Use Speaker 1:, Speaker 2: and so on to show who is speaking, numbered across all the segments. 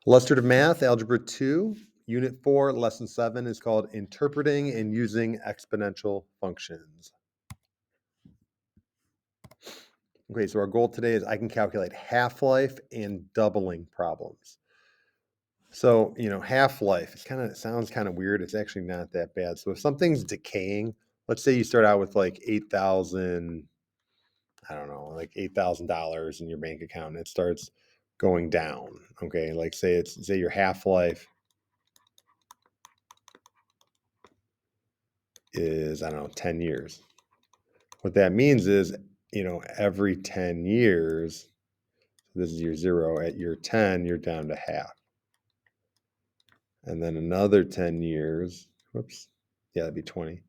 Speaker 1: Illustrative Math, Algebra 2, Unit 4, Lesson 7 is called Interpreting and Using Exponential Functions. Okay, so our goal today is I can calculate half-life and doubling problems. So, half-life, it sounds kind of weird. It's actually not that bad. So if something's decaying, let's say you start out with like $8,000 in your bank account, and it starts going down. Okay, like say your half-life is, 10 years. What that means is, every 10 years, this is year 0, at year 10, you're down to half. And then another 10 years, that'd be 20,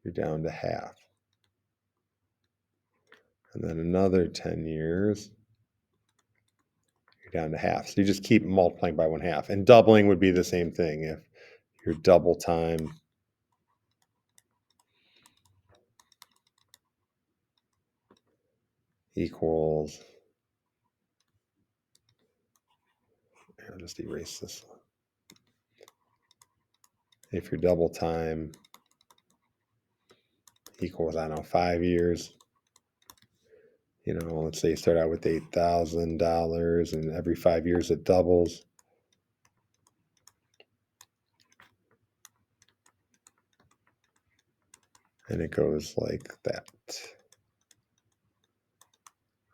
Speaker 1: you're down to half. And then another 10 years, you're down to half. So you just keep multiplying by 1/2. And doubling would be the same thing. If your double time equals, I'll just erase this. If your double time equals, 5 years, let's say you start out with $8,000 and every 5 years it doubles. And it goes like that.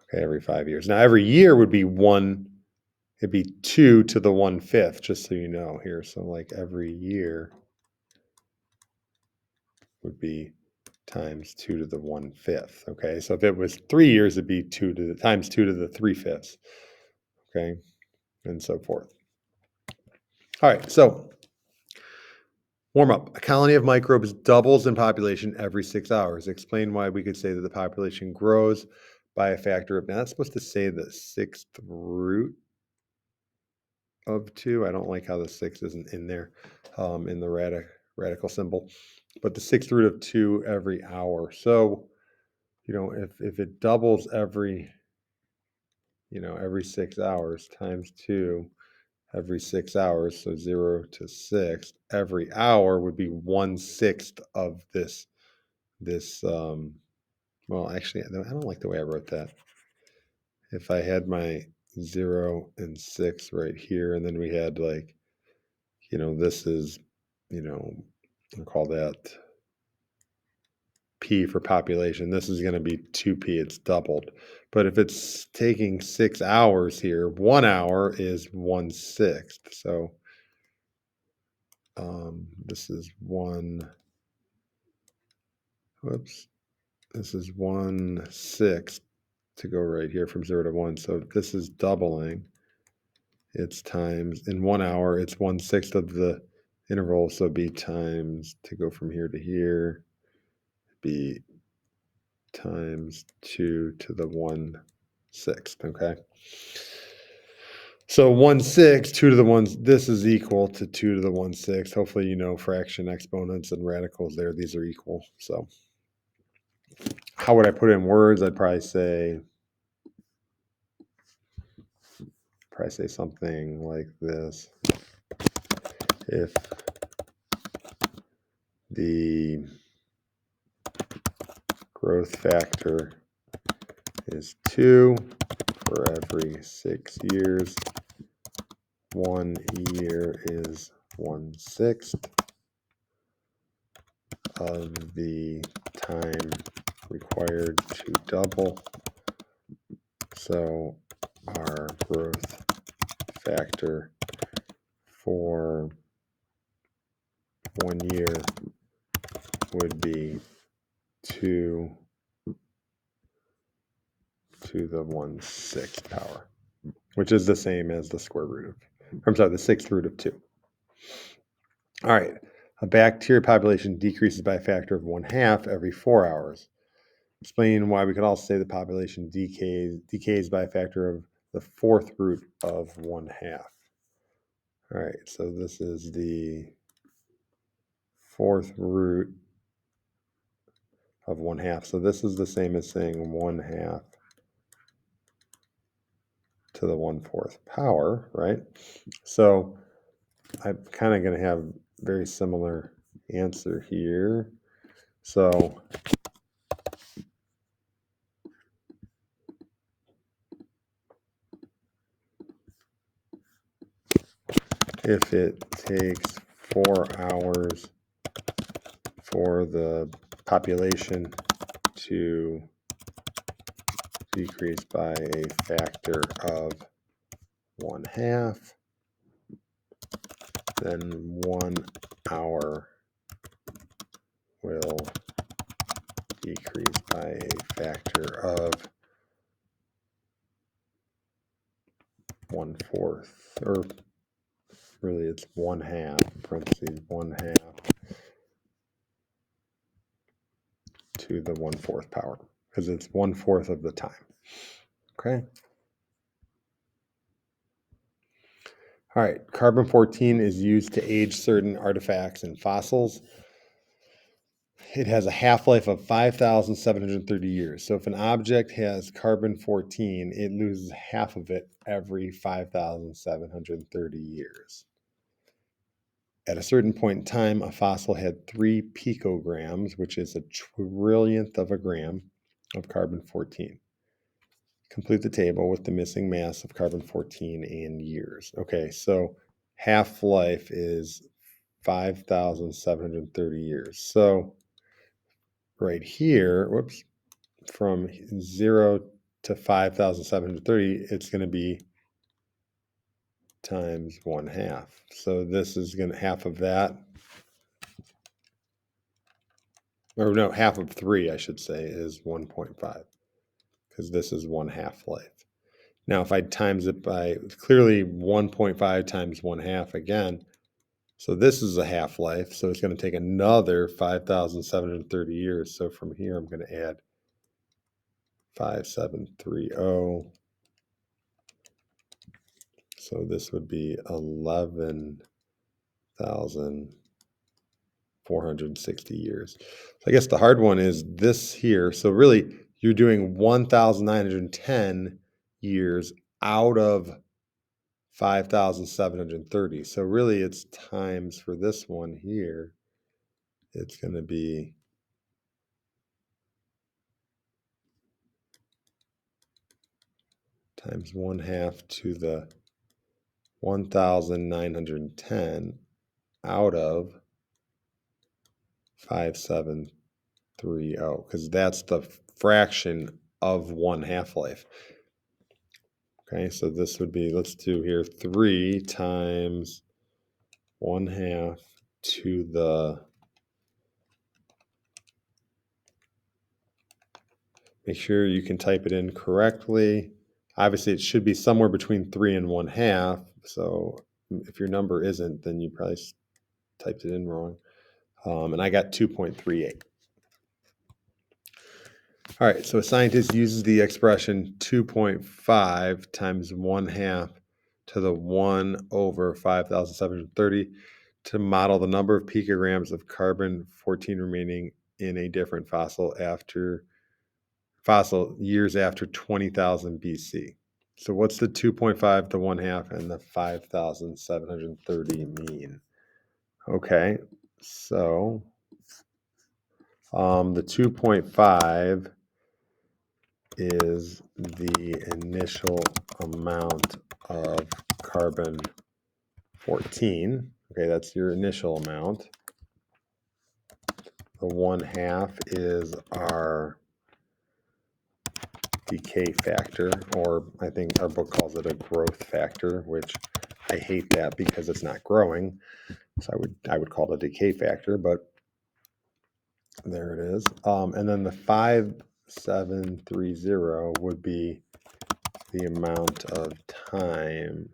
Speaker 1: Okay, every 5 years. Now, every year would be 2 to the 1/5, just so you know here. So like every year would be times 2 to the 1/5. Okay, so if it was 3 years, it'd be times 2 to the 3/5. Okay, and so forth. All right, so warm up. A colony of microbes doubles in population every 6 hours. Explain why we could say that the population grows by a factor of, now that's supposed to say the 6th root of 2. I don't like how the 6 isn't in there in the radical symbol, but the 6th root of 2 every hour. So, if it doubles every 6 hours times 2 every 6 hours, so 0 to 6, every hour would be 1/6 of this. Well, actually, I don't like the way I wrote that. If I had my 0 and 6 right here, and then we had this is, I'll call that P for population. This is going to be 2P. It's doubled. But if it's taking 6 hours here, 1 hour is 1/6. So this is 1/6 to go right here from 0 to 1. So this is doubling. It's times, in 1 hour, it's 1/6 of the interval. So be times, to go from here to here, be times 2 to the 1/6. Okay. So 1/6, 2 to the 1, this is equal to 2 to the 1/6. Hopefully, fraction exponents and radicals there. These are equal. So how would I put it in words? I'd probably say something like this. If the growth factor is 2 for every 6 years, 1 year is 1/6 of the time required to double. So our growth factor for 1 year would be 2 to the 1/6 power, which is the same as the square root the 6th root of 2. All right, a bacteria population decreases by a factor of 1/2 every 4 hours. Explain why we could also say the population decays by a factor of the 4th root of 1/2. All right, so this is the 4th root of 1/2. So this is the same as saying 1/2 to the 1/4 power, right? So I'm kind of going to have very similar answer here. So if it takes 4 hours for the population to decrease by a factor of 1/2, then 1 hour will decrease by a factor of 1/4, or really it's 1/2, parentheses 1/2 to the 1/4 power, because it's 1/4 of the time. Okay. All right, carbon-14 is used to age certain artifacts and fossils. It has a half-life of 5,730 years. So if an object has carbon-14, it loses half of it every 5,730 years. At a certain point in time, a fossil had 3 picograms, which is a trillionth of a gram of carbon-14. Complete the table with the missing mass of carbon-14 and years. Okay, so half-life is 5,730 years. So right here, whoops, from 0 to 5,730, it's going to be times 1/2. So this is going to half of that, or no, half of 3, I should say, is 1.5, because this is 1/2 life. Now, if I times it by, clearly 1.5 times 1/2 again, so this is a half-life, so it's going to take another 5,730 years. So from here, I'm going to add 5,730. So this would be 11,460 years. So I guess the hard one is this here. So really, you're doing 1,910 years out of 5,730. So really, it's times for this one here. It's going to be times 1/2 to the 1,910 out of 5,730, because that's the fraction of 1 half-life. Okay, so this would be, let's do here 3 times 1/2 to the, make sure you can type it in correctly. Obviously, it should be somewhere between 3 and 1/2. So if your number isn't, then you probably typed it in wrong. And I got 2.38. All right, so a scientist uses the expression 2.5 times 1/2 to the 1 over 5,730 to model the number of picograms of carbon-14 remaining in a different fossil years after 20,000 BC. So what's the 2.5 to 1/2 and the 5,730 mean? Okay, so the 2.5 is the initial amount of carbon-14. Okay, that's your initial amount. The 1/2 is our decay factor, or I think our book calls it a growth factor, which I hate that because it's not growing. So I would call it a decay factor, but there it is. And then the 5,730 would be the amount of time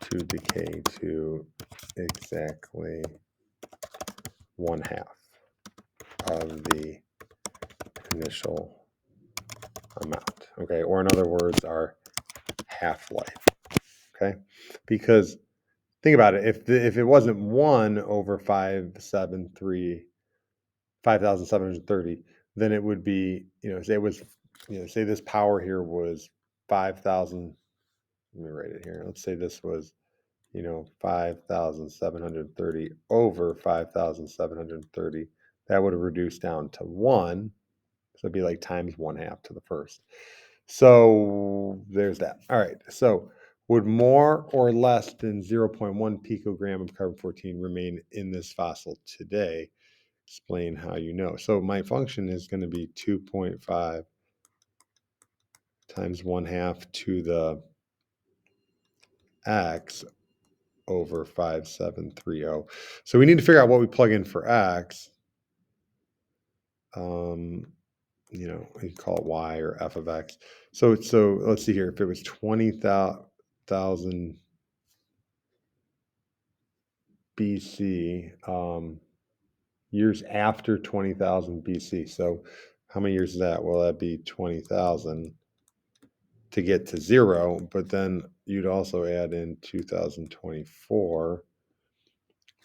Speaker 1: to decay to exactly 1/2 of the initial amount. Okay, or in other words, our half-life. Okay, because think about it. If it wasn't 1 over 5,730, then it would be, say it was, say this power here was 5,000, let me write it here. Let's say this was, 5,730 over 5,730. That would have reduced down to 1. So it'd be like times 1/2 to the first. So there's that. All right. So would more or less than 0.1 picogram of carbon-14 remain in this fossil today? Explain how you know. So my function is going to be 2.5 times 1/2 to the x over 5730. So we need to figure out what we plug in for x. You can call it y or f of x. So let's see here. If it was 20,000 BC, years after 20,000 BC. So how many years is that? Well, that'd be 20,000 to get to 0, but then you'd also add in 2024.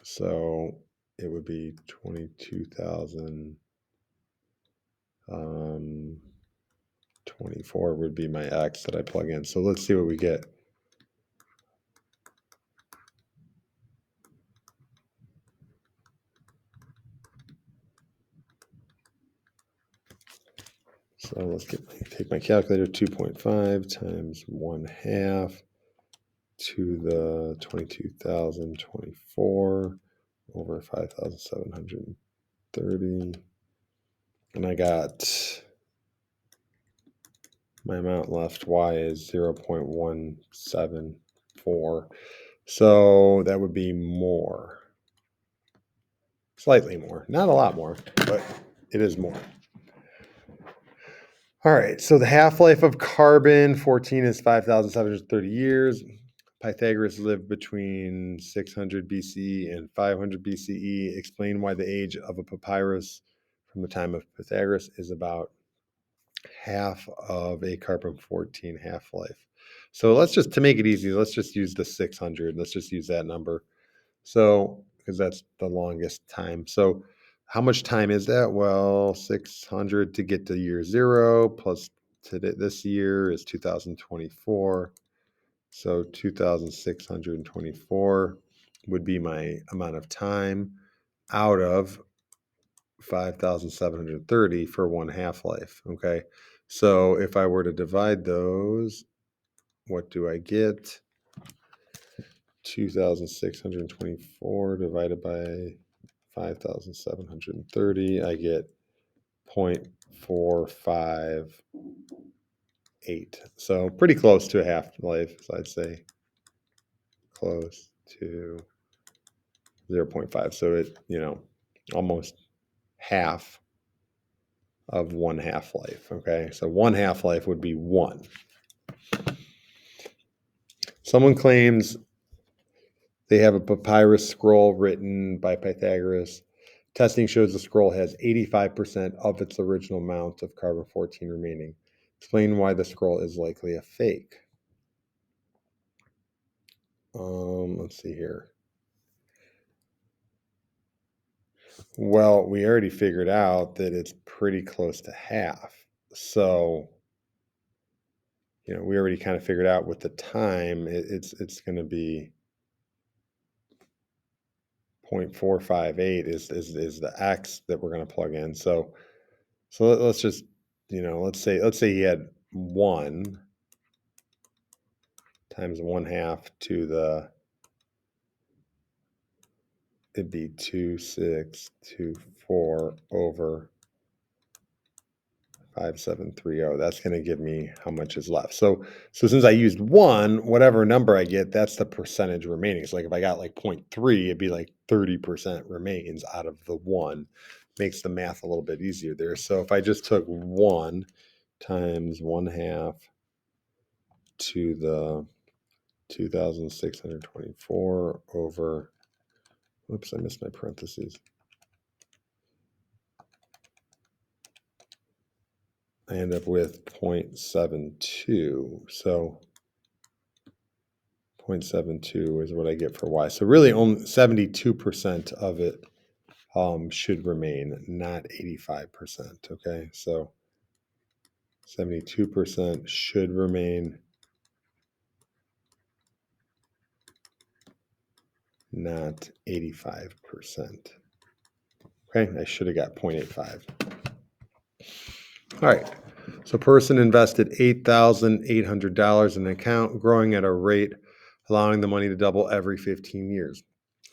Speaker 1: So it would be 22,024 would be my x that I plug in. So let's see what we get. So let's take my calculator, 2.5 times 1/2 to the 22,024 over 5,730. And I got my amount left, y is 0.174. So that would be more. Slightly more. Not a lot more, but it is more. All right, so the half-life of carbon-14 is 5,730 years. Pythagoras lived between 600 BCE and 500 BCE. Explain why the age of a papyrus from the time of Pythagoras is about half of a carbon-14 half-life. So let's just, to make it easy, let's just use the 600. Let's just use that number. So, because that's the longest time. So how much time is that? Well, 600 to get to year 0 plus this year is 2024. So 2,624 would be my amount of time out of 5,730 for one half-life. Okay. So if I were to divide those, what do I get? 2,624 divided by 5,730, I get 0.458. So pretty close to a half-life, so I'd say close to 0.5. So it, almost half of one half-life. Okay, so one half-life would be 1. Someone claims they have a papyrus scroll written by Pythagoras. Testing shows the scroll has 85% of its original amount of carbon-14 remaining. Explain why the scroll is likely a fake. Let's see here. Well, we already figured out that it's pretty close to half. So, we already kind of figured out with the time, it's going to be 0.458 is the x that we're going to plug in. So let's just, let's say he had 1 times 1/2 to the, it'd be 2,624 over 5,730. That's going to give me how much is left. So since I used 1, whatever number I get, that's the percentage remaining. So like if I got like 0.3, it'd be like 30% remains out of the 1. Makes the math a little bit easier there. So if I just took 1 times 1/2 to the 2,624 over, oops, I missed my parentheses. I end up with 0.72. So 0.72 is what I get for y. So really only 72% of it should remain, not 85%. Okay, so 72% should remain, not 85%. Okay, I should have got 0.85. All right, so person invested $8,800 in an account, growing at a rate allowing the money to double every 15 years.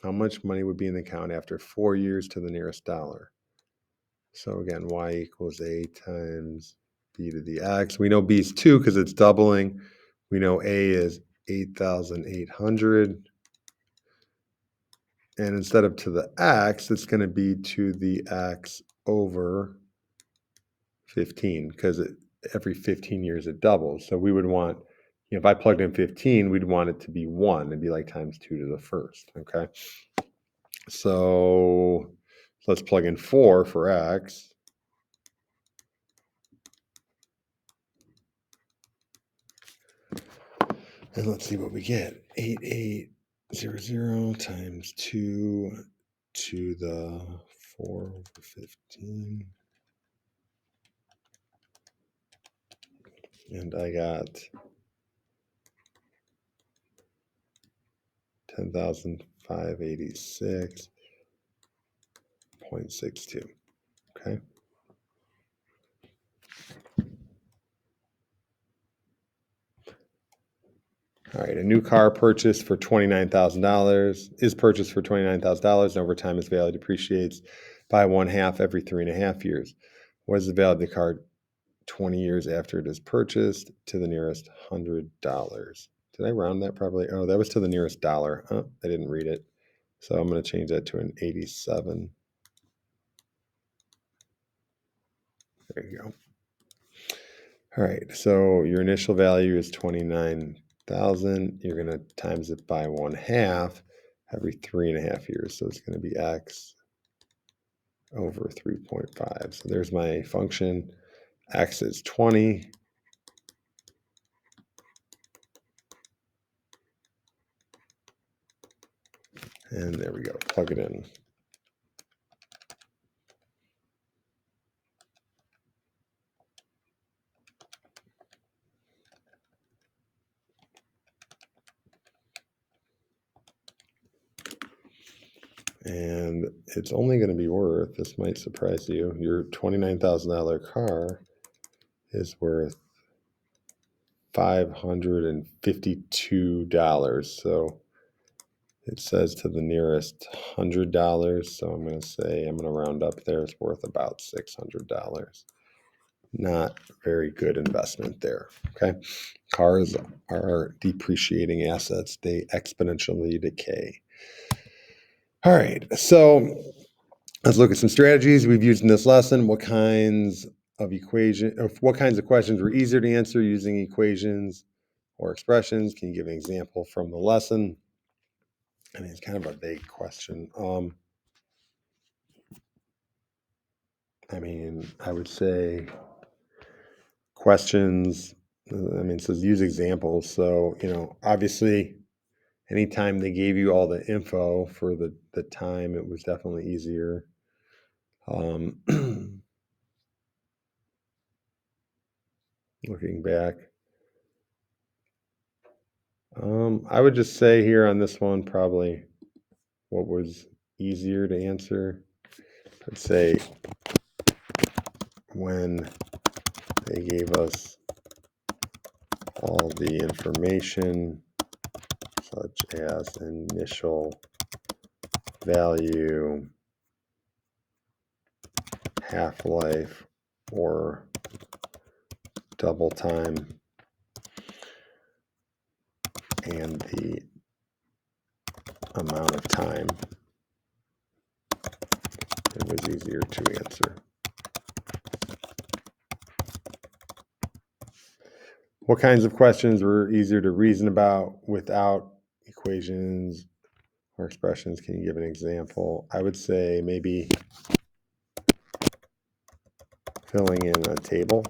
Speaker 1: How much money would be in the account after 4 years to the nearest dollar? So again, y equals a times b to the x. We know b is 2 because it's doubling. We know a is 8,800. And instead of to the x, it's going to be to the x over 15 because every 15 years it doubles. So we would want, if I plugged in 15, we'd want it to be 1. It'd be like times 2 to the first, okay? So let's plug in 4 for x. And let's see what we get. 8800 times 2 to the 4 over 15. And I got 10,586.62. Okay. All right, a new car purchased for $29,000 is purchased for $29,000, and over time its value depreciates by 1/2 every 3.5 years. What is the value of the car 20 years after it is purchased to the nearest $100? Did I round that probably? Oh, that was to the nearest dollar. Oh, I didn't read it. So I'm going to change that to an 87. There you go. All right, so your initial value is 29,000. You're going to times it by 1/2 every 3.5 years. So it's going to be x over 3.5. So there's my function. X is 20. And there we go. Plug it in. And it's only going to be worth, this might surprise you, your $29,000 car is worth $552. So it says to the nearest $100. So I'm going to round up there. It's worth about $600. Not very good investment there. Okay. Cars are depreciating assets. They exponentially decay. All right. So let's look at some strategies we've used in this lesson. What kinds of questions were easier to answer using equations or expressions? Can you give an example from the lesson? I mean, it's kind of a vague question. I would say questions. It says use examples. So, obviously, anytime they gave you all the info for the time, it was definitely easier. Looking back, I would just say here on this one, probably what was easier to answer. I'd say when they gave us all the information, such as initial value, half-life, or double time, and the amount of time, it was easier to answer. What kinds of questions were easier to reason about without equations or expressions? Can you give an example? I would say maybe filling in a table,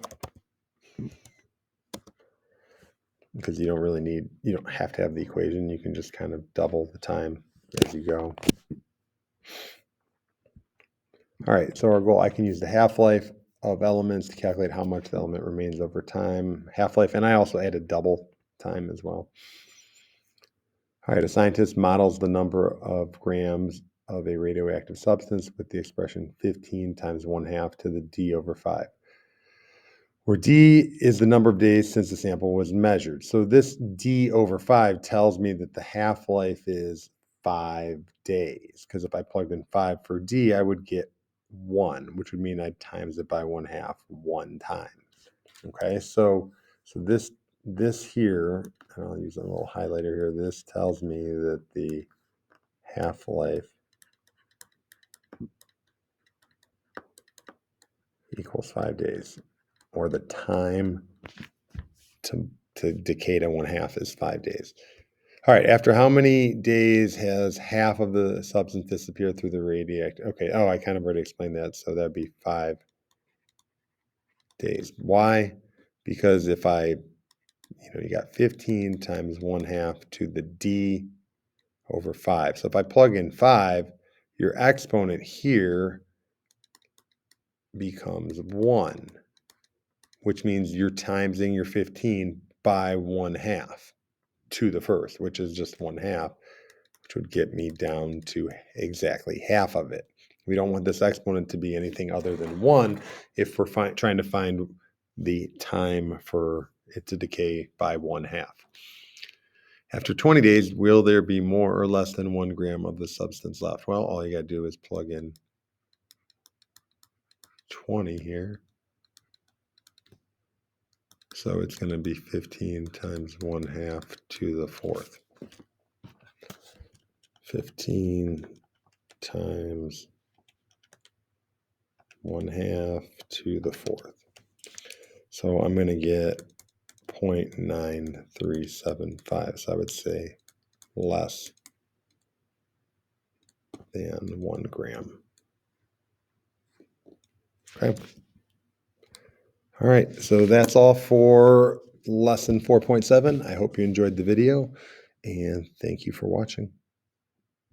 Speaker 1: because you don't have to have the equation. You can just kind of double the time as you go. All right, so our goal, I can use the half-life of elements to calculate how much the element remains over time, half-life, and I also added double time as well. All right, a scientist models the number of grams of a radioactive substance with the expression 15 times 1/2 to the d over 5, where d is the number of days since the sample was measured. So this d over 5 tells me that the half-life is 5 days, because if I plugged in 5 for d, I would get 1, which would mean I'd times it by 1/2 one time. Okay, so this here, and I'll use a little highlighter here, this tells me that the half-life equals 5 days, or the time to decay to 1/2 is 5 days. All right, after how many days has half of the substance disappeared through the radioactive? Okay, oh, I kind of already explained that, so that'd be 5 days. Why? Because if you got 15 times 1/2 to the d over 5. So if I plug in 5, your exponent here becomes 1, which means you're timesing your 15 by 1/2 to the first, which is just 1/2, which would get me down to exactly half of it. We don't want this exponent to be anything other than 1 if we're trying to find the time for it to decay by 1/2. After 20 days, will there be more or less than 1 gram of the substance left? Well, all you got to do is plug in 20 here. So it's going to be 15 times 1/2 to the 4th. 15 times 1/2 to the 4th. So I'm going to get 0.9375. So I would say less than 1 gram. Okay. All right. So that's all for lesson 4.7. I hope you enjoyed the video, and thank you for watching.